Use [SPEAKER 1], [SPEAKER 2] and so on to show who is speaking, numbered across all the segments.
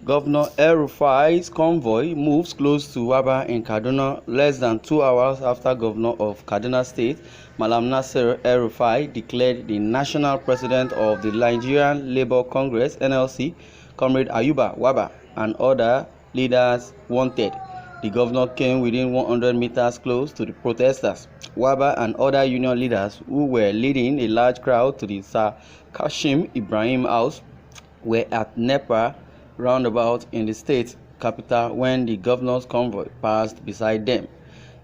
[SPEAKER 1] Governor Rufai's convoy moves close to Wabba in Kaduna less than 2 hours after Governor of Kaduna State, Malam Nasir Rufai, declared the national president of the Nigerian Labour Congress (NLC), Comrade Ayuba Wabba, and other leaders wanted. The governor came within 100 meters close to the protesters. Wabba and other union leaders who were leading a large crowd to the Sir Kashim Ibrahim House were at Nepa roundabout in the state capital when the governor's convoy passed beside them.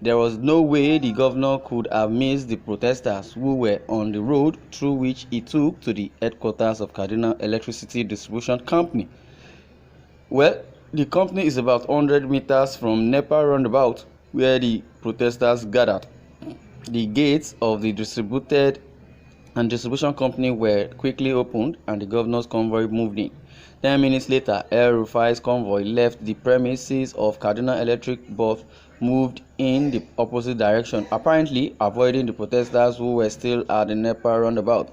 [SPEAKER 1] There was no way the governor could have missed the protesters who were on the road through which he took to the headquarters of Kaduna Electricity Distribution Company. Well, the company is about 100 meters from Nepa roundabout where the protesters gathered. The gates of the distribution company were quickly opened and the governor's convoy moved in. 10 minutes later, Rufai's convoy left the premises of Kaduna Electric but moved in the opposite direction, apparently avoiding the protesters who were still at the Nepa roundabout.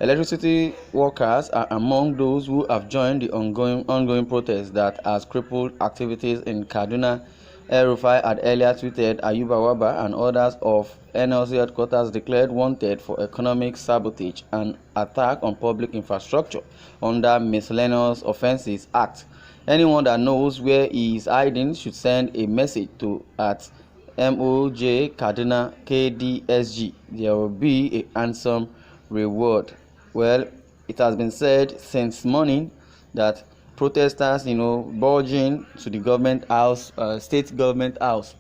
[SPEAKER 1] Electricity workers are among those who have joined the ongoing protest that has crippled activities in Kaduna. Rufai had earlier tweeted Ayuba Wabba and others of NLC headquarters declared wanted for economic sabotage and attack on public infrastructure under Miscellaneous Offences Act. Anyone that knows where he is hiding should send a message to at MOJ Kaduna KDSG. There will be a handsome reward. Well, it has been said since morning that protesters, bulging to the government house, state government house,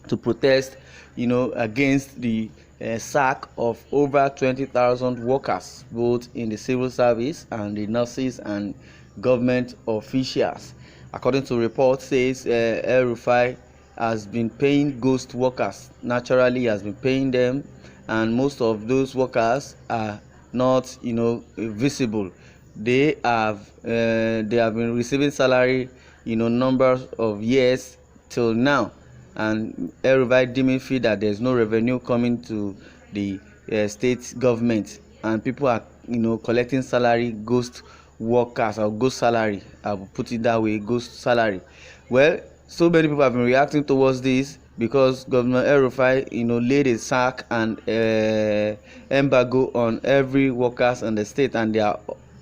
[SPEAKER 1] to protest, against the sack of over 20,000 workers, both in the civil service and the nurses and government officials. According to reports, says Rufai has been paying ghost workers. Naturally, he has been paying them, and most of those workers are not, visible. They have been receiving salary, numbers of years till now, and Rufai deeming feel that there's no revenue coming to the state government, and people are, collecting salary, ghost workers or ghost salary. I will put it that way, ghost salary. Well, so many people have been reacting towards this because Governor Rufai, laid a sack and embargo on every workers in the state, and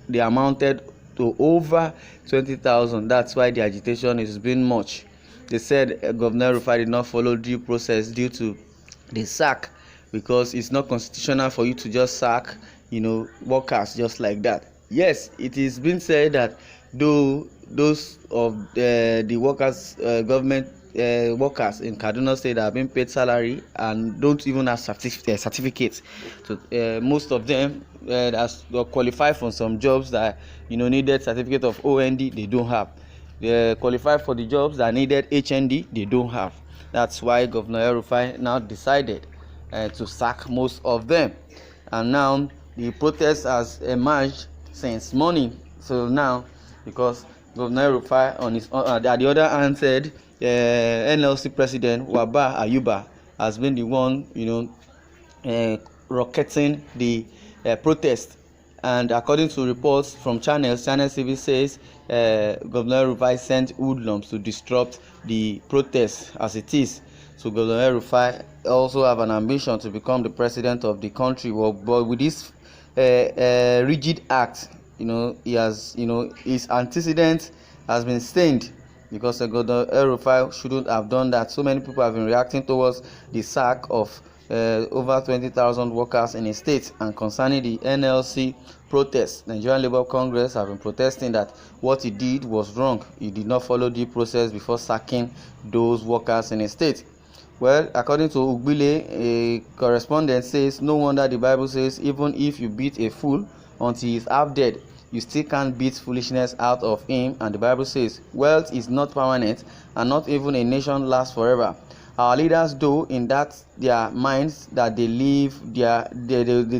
[SPEAKER 1] they amounted to over 20,000. That's why the agitation has been much. They said Governor Rufai did not follow due process due to the sack, because it's not constitutional for you to just sack, workers just like that. Yes, it is been said that though those of the workers, government workers in Kaduna State that have been paid salary and don't even have certificates. So most of them that qualify for some jobs that needed certificate of OND, they don't have. They qualify for the jobs that needed HND, they don't have. That's why Governor Rufai now decided to sack most of them, and now the protest has emerged since morning. So now, because Governor Rufai on the other hand said NLC President Wabba Ayuba has been the one, rocketing the protest. And according to reports from Channel TV says Governor Rufai sent hoodlums to disrupt the protest as it is. So Governor Rufai also have an ambition to become the president of the country. Well, but with this rigid act, he has, his antecedent has been stained, because Governor Rufai shouldn't have done that. So many people have been reacting towards the sack of over 20,000 workers in a state. And concerning the NLC protest, Nigerian Labour Congress have been protesting that what he did was wrong. He did not follow due process before sacking those workers in a state. Well, according to Ugbile, a correspondent says, no wonder the Bible says, even if you beat a fool until he is half dead, you still can't beat foolishness out of him. And the Bible says, wealth is not permanent, and not even a nation lasts forever. Our leaders do in that their minds that they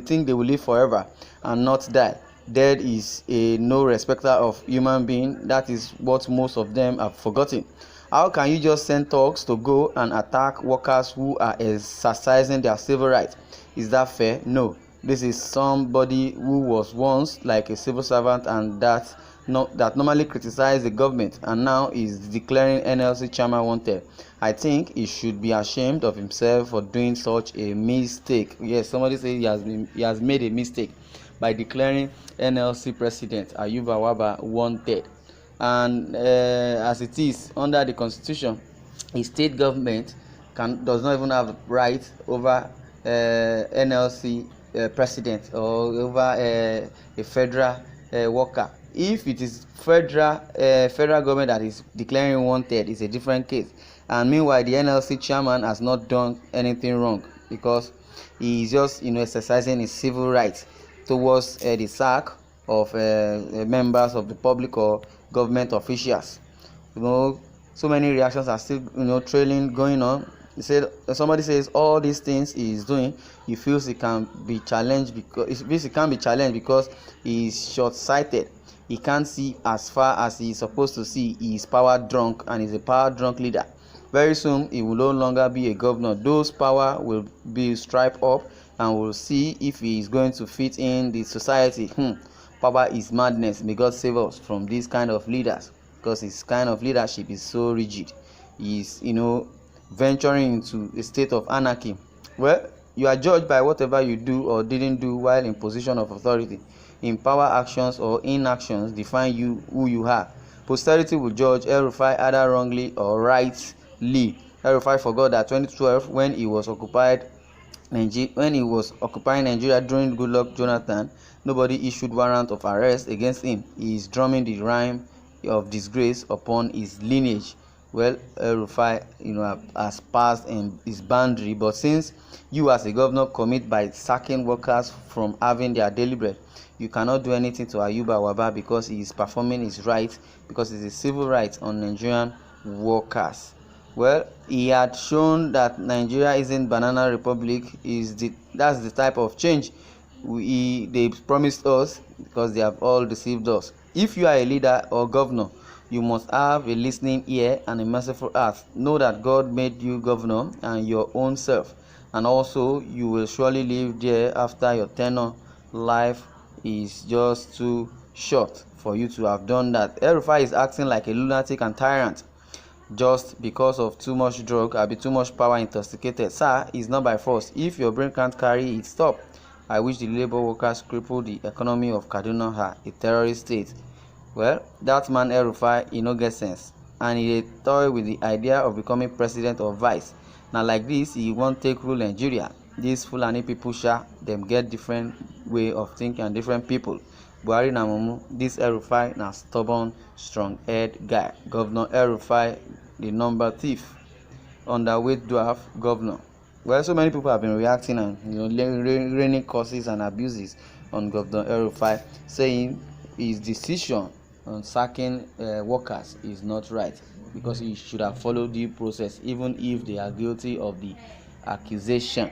[SPEAKER 1] think they will live forever and not die. Dead is a no respecter of human being. That is what most of them have forgotten. How can you just send thugs to go and attack workers who are exercising their civil rights? Is that fair? No. This is somebody who was once like a civil servant, and that that normally criticize the government and now is declaring NLC chairman wanted. I think he should be ashamed of himself for doing such a mistake. Yes, somebody say he has made a mistake by declaring NLC president Ayuba Wabba wanted. And as it is under the constitution, a state government does not even have right over NLC president or over a federal worker. If it is federal government that is declaring wanted, is a different case. And meanwhile, the NLC chairman has not done anything wrong because he is just exercising his civil rights towards the sack of members of the public or government officials. So many reactions are still trailing going on. Somebody says all these things he is doing, he feels he can be challenged because he is short-sighted. He can't see as far as he is supposed to see. He is power drunk and is a power drunk leader. Very soon he will no longer be a governor. Those power will be striped up and we'll see if he is going to fit in the society. Power is madness. May God save us from these kind of leaders, because his kind of leadership is so rigid. He is venturing into a state of anarchy. Well, you are judged by whatever you do or didn't do while in position of authority. In power, actions or inactions define you, who you are. Posterity will judge Rufai either wrongly or rightly. Rufai forgot that 2012, when he was occupying Nigeria during Goodluck Jonathan, nobody issued warrant of arrest against him. He is drumming the rhyme of disgrace upon his lineage. Well, Rufai has passed in his boundary, but since you as a governor commit by sacking workers from having their daily bread, you cannot do anything to Ayuba Wabba because he is performing his right, because it's a civil right on Nigerian workers. Well, he had shown that Nigeria isn't banana republic. That's the type of change they promised us, because they have all deceived us. If you are a leader or governor, you must have a listening ear and a merciful heart. Know that God made you governor and your own self, and also you will surely live there after your tenure. Life is just too short for you to have done that. Rufai is acting like a lunatic and tyrant just because of too much drug or too much power intoxicated. Sir, it's not by force. If your brain can't carry it, stop. I wish the labor workers crippled the economy of Kaduna, a terrorist state. Well, that man Rufai, he no get sense, and he toy with the idea of becoming president or vice. Now like this, he won't take rule Nigeria. These Fulani people, them get different way of thinking and different people. Buhari na mumu, this Rufai na stubborn, strong-head guy. Governor Rufai, the number thief, underweight dwarf governor. Well, so many people have been reacting and raining curses and abuses on Governor Rufai, saying his decision on sacking workers is not right, because he should have followed due process even if they are guilty of the accusation.